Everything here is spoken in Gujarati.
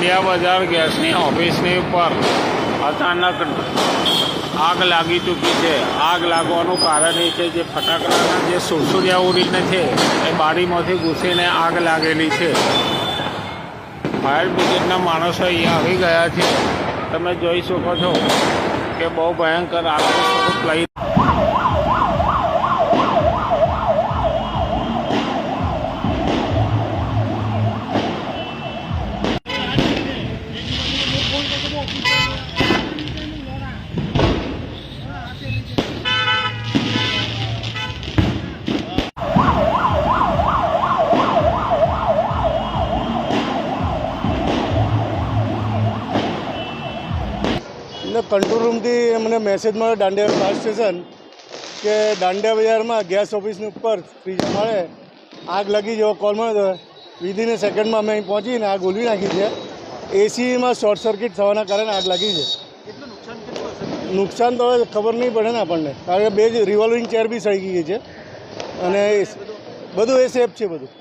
દાંડિયા બજાર ગેસની ઓફિસની ઉપર અચાનક આગ લાગી ચૂકી છે। આગ લાગવાનું કારણ એ છે જે ફટાકડાના જે સુરસુરિયા ઉડીને છે એ બારીમાંથી ઘૂસીને આગ લાગેલી છે। ફાયર બ્રિગેડના માણસો અહીંયા આવી ગયા છે। તમે જોઈ શકો છો કે બહુ ભયંકર આગનું સ્વરૂપ લઈ કંટ્રોલ રૂમથી મને મેસેજ મળ્યો દાંડિયા ફાયર સ્ટેશન કે દાંડિયા બજારમાં ગેસ ઓફિસની ઉપર ફ્રીજ મળે આગ લાગી જેવો કોલ મળ્યો હતો। વિધિન એ સેકન્ડમાં અમે અહીં પહોંચીને આગ ઓલવી નાખી છે। એસીમાં શોર્ટ સર્કિટ થવાના કારણે આગ લાગી છે। નુકસાન તો હવે ખબર નહીં પડે ને આપણને, કારણ કે બે જ રિવોલ્વિંગ ચેર બી સળી ગઈ છે અને બધું એ સેફ છે બધું।